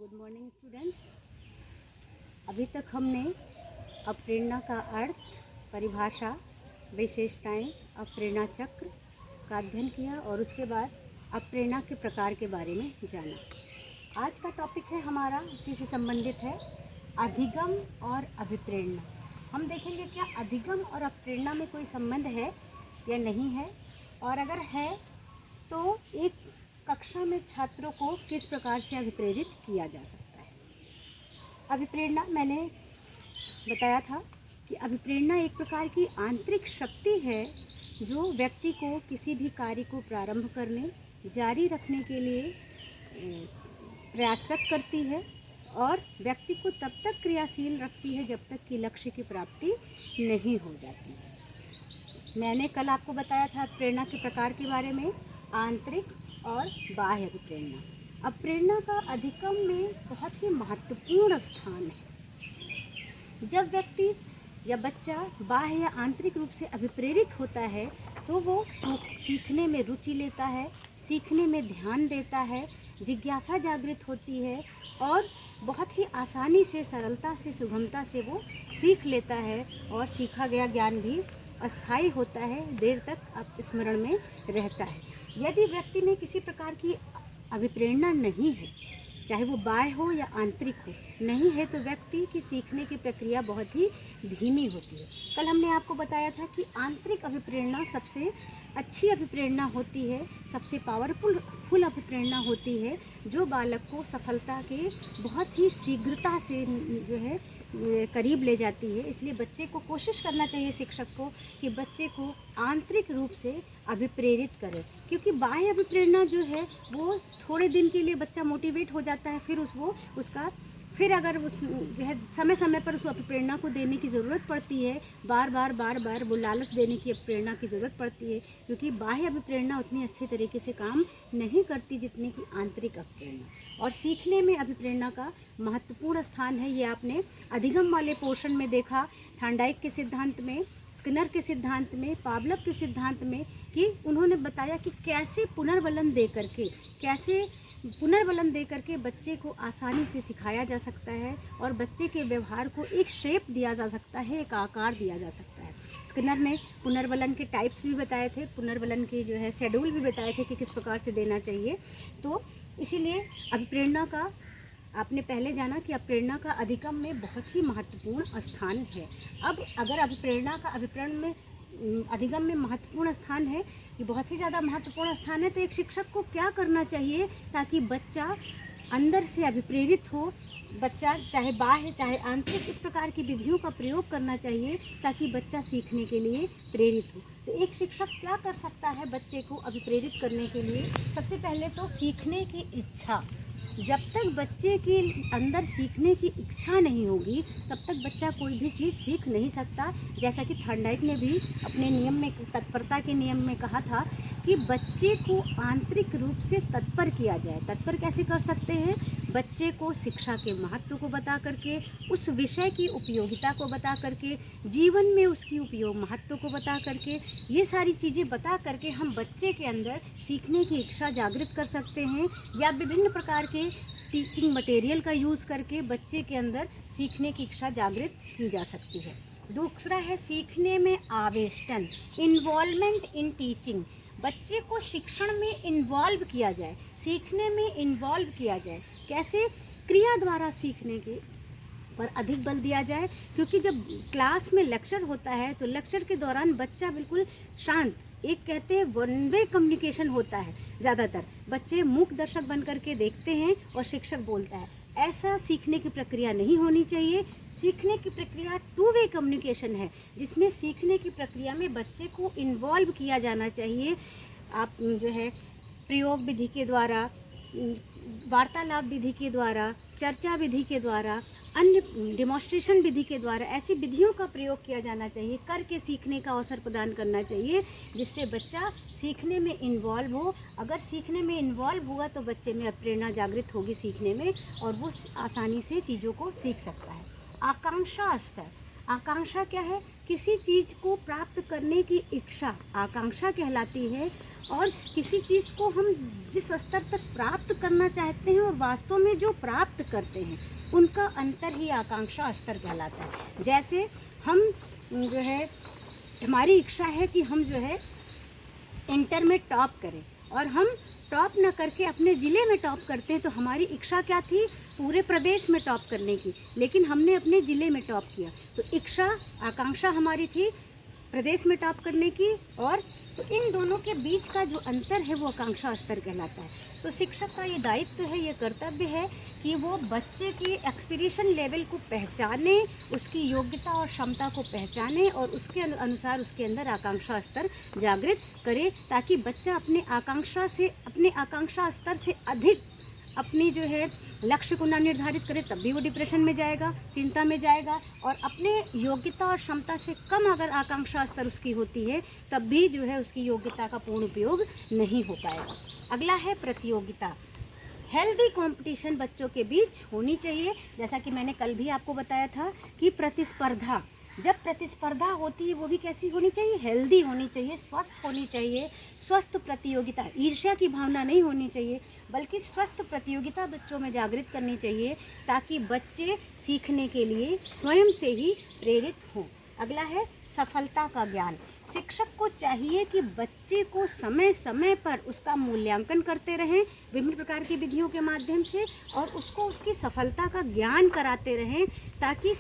Good morning students. अभी तक हमने अप्रेरणा का अर्थ, परिभाषा, विशेषताएं, अप्रेरणा चक्र का अध्ययन किया और उसके बाद अप्रेरणा के प्रकार के बारे में जाना। आज का टॉपिक है हमारा, इसी से संबंधित है, अधिगम और अभिप्रेरणा। हम देखेंगे क्या अधिगम और अप्रेरणा में कोई संबंध है या नहीं है, और अगर है तो एक कक्षा में छात्रों को किस प्रकार से अभिप्रेरित किया जा सकता है। अभिप्रेरणा, मैंने बताया था कि अभिप्रेरणा एक प्रकार की आंतरिक शक्ति है जो व्यक्ति को किसी भी कार्य को प्रारंभ करने, जारी रखने के लिए प्रयासरत करती है और व्यक्ति को तब तक क्रियाशील रखती है जब तक कि लक्ष्य की प्राप्ति नहीं हो जाती। मैंने कल आपको बताया था प्रेरणा के प्रकार के बारे में, आंतरिक और बाह्य अभिप्रेरणा। अप्रेरणा का अधिगम में बहुत ही महत्वपूर्ण स्थान है। जब व्यक्ति या बच्चा बाह्य या आंतरिक रूप से अभिप्रेरित होता है तो वो सीखने में रुचि लेता है, सीखने में ध्यान देता है, जिज्ञासा जागृत होती है और बहुत ही आसानी से, सरलता से, सुगमता से वो सीख लेता है और सीखा गया ज्ञान भी अस्थायी होता है, देर तक स्मरण में रहता है। यदि व्यक्ति में किसी प्रकार की अभिप्रेरणा नहीं है, चाहे वो बाह्य हो या आंतरिक हो, नहीं है, तो व्यक्ति की सीखने की प्रक्रिया बहुत ही धीमी होती है। कल हमने आपको बताया था कि आंतरिक अभिप्रेरणा सबसे अच्छी अभिप्रेरणा होती है, सबसे पावरफुल अभिप्रेरणा होती है, जो बालक को सफलता के बहुत ही शीघ्रता से जो है करीब ले जाती है। इसलिए बच्चे को कोशिश करना चाहिए, शिक्षक को, कि बच्चे को आंतरिक रूप से अभिप्रेरित करें, क्योंकि बाह्य अभिप्रेरणा जो है वो थोड़े दिन के लिए बच्चा मोटिवेट हो जाता है, फिर अगर उस जो है समय समय पर उस अभिप्रेरणा को देने की ज़रूरत पड़ती है, बार बार वो लालच देने की प्रेरणा की ज़रूरत पड़ती है, क्योंकि बाह्य अभिप्रेरणा उतनी अच्छे तरीके से काम नहीं करती जितनी कि आंतरिक अभिप्रेरणा। और सीखने में अभिप्रेरणा का महत्वपूर्ण स्थान है। ये आपने अधिगम वाले पोर्शन में देखा, थॉर्नडाइक के सिद्धांत में, स्किनर के सिद्धांत में, पावलव के सिद्धांत में, कि उन्होंने बताया कि कैसे पुनर्बलन दे करके बच्चे को आसानी से सिखाया जा सकता है और बच्चे के व्यवहार को एक शेप दिया जा सकता है, एक आकार दिया जा सकता है। स्किनर ने पुनर्बलन के टाइप्स भी बताए थे, पुनर्बलन के जो है शेड्यूल भी बताए थे कि किस प्रकार से देना चाहिए। तो इसीलिए अभिप्रेरणा का आपने पहले जाना कि अप्रेरणा का अधिगम में बहुत ही महत्वपूर्ण स्थान है। अब अगर अभिप्रेरण में अधिगम में महत्वपूर्ण स्थान है, ये बहुत ही ज़्यादा महत्वपूर्ण स्थान है, तो एक शिक्षक को क्या करना चाहिए ताकि बच्चा अंदर से अभिप्रेरित हो। बच्चा चाहे बाह्य चाहे आंतरिक, इस प्रकार की विधियों का प्रयोग करना चाहिए ताकि बच्चा सीखने के लिए प्रेरित हो। तो एक शिक्षक क्या कर सकता है बच्चे को अभिप्रेरित करने के लिए? सबसे पहले तो सीखने की इच्छा। जब तक बच्चे के अंदर सीखने की इच्छा नहीं होगी तब तक बच्चा कोई भी चीज़ सीख नहीं सकता। जैसा कि थॉर्नडाइक ने भी अपने नियम में, तत्परता के नियम में कहा था कि बच्चे को आंतरिक रूप से तत्पर किया जाए। तत्पर कैसे कर सकते हैं? बच्चे को शिक्षा के महत्व को बता करके, उस विषय की उपयोगिता को बता करके, जीवन में उसकी महत्व को बता करके, ये सारी चीज़ें बता करके हम बच्चे के अंदर सीखने की इच्छा जागृत कर सकते हैं, या विभिन्न प्रकार के टीचिंग मटेरियल का यूज़ करके बच्चे के अंदर सीखने की इच्छा जागृत की जा सकती है। दूसरा है सीखने में आवेष्टन, इन्वॉल्वमेंट इन टीचिंग। बच्चे को शिक्षण में इन्वॉल्व किया जाए, सीखने में इन्वॉल्व किया जाए। कैसे? क्रिया द्वारा सीखने के पर अधिक बल दिया जाए, क्योंकि जब क्लास में लेक्चर होता है तो लेक्चर के दौरान बच्चा बिल्कुल शांत, एक कहते हैं वन वे कम्युनिकेशन होता है, ज़्यादातर बच्चे मूक दर्शक बन करके देखते हैं और शिक्षक बोलता है। ऐसा सीखने की प्रक्रिया नहीं होनी चाहिए। सीखने की प्रक्रिया टू वे कम्युनिकेशन है, जिसमें सीखने की प्रक्रिया में बच्चे को इन्वॉल्व किया जाना चाहिए। आप जो है प्रयोग विधि के द्वारा, वार्तालाप विधि के द्वारा, चर्चा विधि के द्वारा, अन्य डेमोन्स्ट्रेशन विधि के द्वारा, ऐसी विधियों का प्रयोग किया जाना चाहिए। करके सीखने का अवसर प्रदान करना चाहिए जिससे बच्चा सीखने में इन्वॉल्व हो। अगर सीखने में इन्वॉल्व हुआ तो बच्चे में प्रेरणा जागृत होगी सीखने में और वो आसानी से चीज़ों को सीख सकता है। आकांक्षा स्तर, आकांक्षा क्या है? किसी चीज़ को प्राप्त करने की इच्छा आकांक्षा कहलाती है। और किसी चीज़ को हम जिस स्तर तक प्राप्त करना चाहते हैं और वास्तव में जो प्राप्त करते हैं, उनका अंतर ही आकांक्षा स्तर कहलाता है। जैसे हम जो है, हमारी इच्छा है कि हम जो है इंटर में टॉप करें, और हम टॉप न करके अपने ज़िले में टॉप करते हैं, तो हमारी इच्छा क्या थी? पूरे प्रदेश में टॉप करने की, लेकिन हमने अपने ज़िले में टॉप किया। तो इच्छा आकांक्षा हमारी थी प्रदेश में टॉप करने की, और तो इन दोनों के बीच का जो अंतर है वो आकांक्षा स्तर कहलाता है। तो शिक्षक का ये दायित्व है, ये कर्तव्य है कि वो बच्चे की एक्सपीरियंस लेवल को पहचाने, उसकी योग्यता और क्षमता को पहचाने और उसके अनुसार उसके अंदर आकांक्षा स्तर जागृत करे, ताकि बच्चा अपने आकांक्षा स्तर से अधिक अपनी जो है लक्ष्य को ना निर्धारित करे, तब भी वो डिप्रेशन में जाएगा, चिंता में जाएगा। और अपने योग्यता और क्षमता से कम अगर आकांक्षा स्तर उसकी होती है, तब भी जो है उसकी योग्यता का पूर्ण उपयोग नहीं हो पाएगा। अगला है प्रतियोगिता। हेल्दी कंपटीशन बच्चों के बीच होनी चाहिए। जैसा कि मैंने कल भी आपको बताया था कि प्रतिस्पर्धा, जब प्रतिस्पर्धा होती है वो भी कैसी होनी चाहिए? हेल्दी होनी चाहिए, स्वस्थ होनी चाहिए। स्वस्थ प्रतियोगिता, ईर्ष्या की भावना नहीं होनी चाहिए, बल्कि स्वस्थ प्रतियोगिता बच्चों में जागृत करनी चाहिए, ताकि बच्चे सीखने के लिए स्वयं से ही प्रेरित हों। अगला है सफलता का ज्ञान। शिक्षक को चाहिए कि बच्चे को समय समय पर उसका मूल्यांकन करते रहें विभिन्न प्रकार की विधियों के माध्यम से, और उसको उसकी सफलता का ज्ञान कराते रहें, ताकि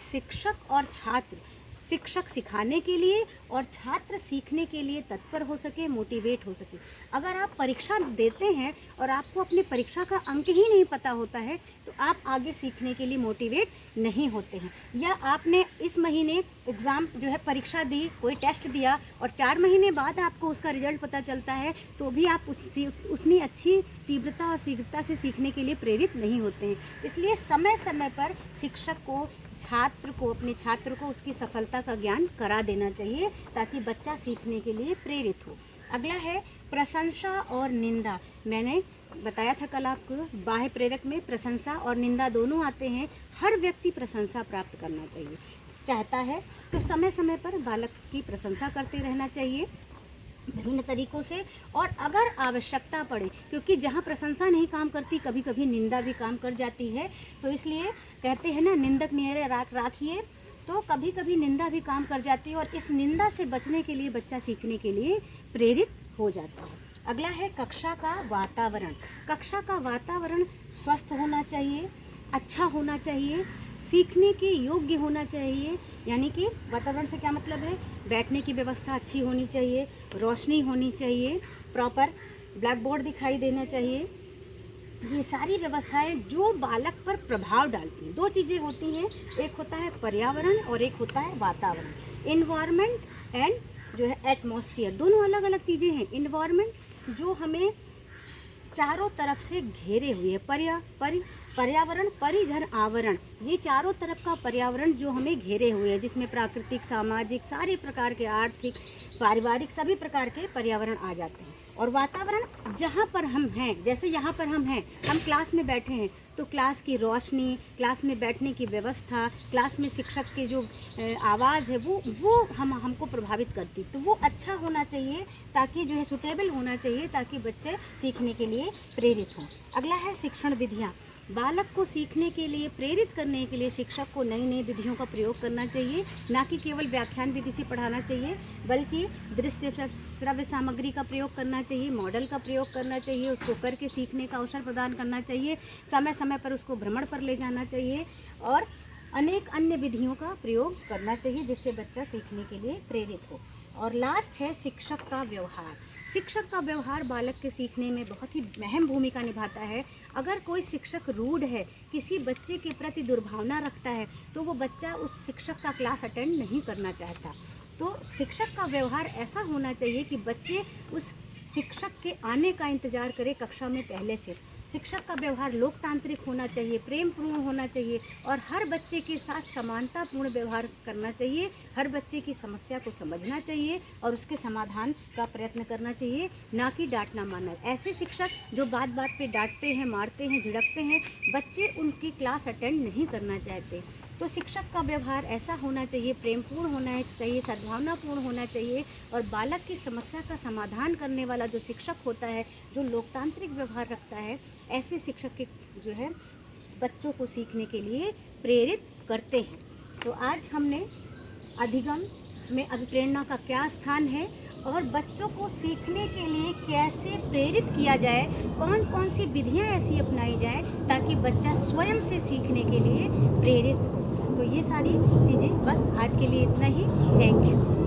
शिक्षक सिखाने के लिए और छात्र सीखने के लिए तत्पर हो सके, मोटिवेट हो सके। अगर आप परीक्षा देते हैं और आपको अपनी परीक्षा का अंक ही नहीं पता होता है, तो आप आगे सीखने के लिए मोटिवेट नहीं होते हैं। या आपने इस महीने एग्ज़ाम जो है परीक्षा दी, कोई टेस्ट दिया, और 4 महीने बाद आपको उसका रिजल्ट पता चलता है, तो भी आप उतनी अच्छी तीव्रता और शीघ्रता से सीखने के लिए प्रेरित नहीं होते हैं। इसलिए समय समय पर शिक्षक को अपने छात्र को उसकी सफलता का ज्ञान करा देना चाहिए, ताकि बच्चा सीखने के लिए प्रेरित हो। अगला है प्रशंसा और निंदा। मैंने बताया था कल आपको, बाह्य प्रेरक में प्रशंसा और निंदा दोनों आते हैं। हर व्यक्ति प्रशंसा प्राप्त करना चाहिए चाहता है, तो समय समय पर बालक की प्रशंसा करते रहना चाहिए विभिन्न तरीकों से। और अगर आवश्यकता पड़े, क्योंकि जहाँ प्रशंसा नहीं काम करती, कभी कभी निंदा भी काम कर जाती है, तो इसलिए कहते हैं ना, निंदक नियरे राखिए, तो कभी कभी निंदा भी काम कर जाती है, और इस निंदा से बचने के लिए बच्चा सीखने के लिए प्रेरित हो जाता है। अगला है कक्षा का वातावरण। कक्षा का वातावरण स्वस्थ होना चाहिए, अच्छा होना चाहिए, सीखने के योग्य होना चाहिए। यानी कि वातावरण से क्या मतलब है? बैठने की व्यवस्था अच्छी होनी चाहिए, रोशनी होनी चाहिए, प्रॉपर ब्लैक बोर्ड दिखाई देना चाहिए। ये सारी व्यवस्थाएं जो बालक पर प्रभाव डालती हैं। 2 चीज़ें होती हैं, एक होता है पर्यावरण और एक होता है वातावरण। इन्वायरमेंट एंड जो है एटमॉस्फेयर, दोनों अलग अलग चीज़ें हैं। इन्वायरमेंट जो हमें चारों तरफ से घेरे हुए है, पर्यावरण, परिधर, आवरण, ये चारों तरफ का पर्यावरण जो हमें घेरे हुए है, जिसमें प्राकृतिक, सामाजिक, सारे प्रकार के, आर्थिक, पारिवारिक, सभी प्रकार के पर्यावरण आ जाते हैं। और वातावरण जहाँ पर हम हैं, जैसे यहाँ पर हम हैं, हम क्लास में बैठे हैं, तो क्लास की रोशनी, क्लास में बैठने की व्यवस्था, क्लास में शिक्षक की जो आवाज़ है वो हमको प्रभावित करती, तो वो अच्छा होना चाहिए, ताकि जो है सुटेबल होना चाहिए, ताकि बच्चे सीखने के लिए प्रेरित हों। अगला है शिक्षण विधियाँ। बालक को सीखने के लिए प्रेरित करने के लिए शिक्षक को नई नई विधियों का प्रयोग करना चाहिए, ना कि केवल व्याख्यान विधि से पढ़ाना चाहिए, बल्कि दृश्य श्रव्य सामग्री का प्रयोग करना चाहिए, मॉडल का प्रयोग करना चाहिए, उसको करके सीखने का अवसर प्रदान करना चाहिए, समय समय पर उसको भ्रमण पर ले जाना चाहिए, और अनेक अन्य विधियों का प्रयोग करना चाहिए, जिससे बच्चा सीखने के लिए प्रेरित हो। और लास्ट है शिक्षक का व्यवहार। शिक्षक का व्यवहार बालक के सीखने में बहुत ही अहम भूमिका निभाता है। अगर कोई शिक्षक रूड है, किसी बच्चे के प्रति दुर्भावना रखता है, तो वो बच्चा उस शिक्षक का क्लास अटेंड नहीं करना चाहता। तो शिक्षक का व्यवहार ऐसा होना चाहिए कि बच्चे उस शिक्षक के आने का इंतज़ार करें कक्षा में पहले से। शिक्षक का व्यवहार लोकतांत्रिक होना चाहिए, प्रेमपूर्ण होना चाहिए, और हर बच्चे के साथ समानतापूर्ण व्यवहार करना चाहिए। हर बच्चे की समस्या को समझना चाहिए और उसके समाधान का प्रयत्न करना चाहिए, ना कि डांटना मारना। ऐसे शिक्षक जो बात बात पे डांटते हैं, मारते हैं, झिड़कते हैं, बच्चे उनकी क्लास अटेंड नहीं करना चाहते। तो शिक्षक का व्यवहार ऐसा होना चाहिए, प्रेमपूर्ण होना चाहिए, सद्भावनापूर्ण होना चाहिए, और बालक की समस्या का समाधान करने वाला जो शिक्षक होता है, जो लोकतांत्रिक व्यवहार रखता है, ऐसे शिक्षक के जो है बच्चों को सीखने के लिए प्रेरित करते हैं। तो आज हमने अधिगम में अभिप्रेरणा का क्या स्थान है और बच्चों को सीखने के लिए कैसे प्रेरित किया जाए, कौन कौन सी विधियाँ ऐसी अपनाई जाए ताकि बच्चा स्वयं से सीखने के लिए प्रेरित हो। तो ये सारी चीज़ें बस आज के लिए इतना ही। Thank you.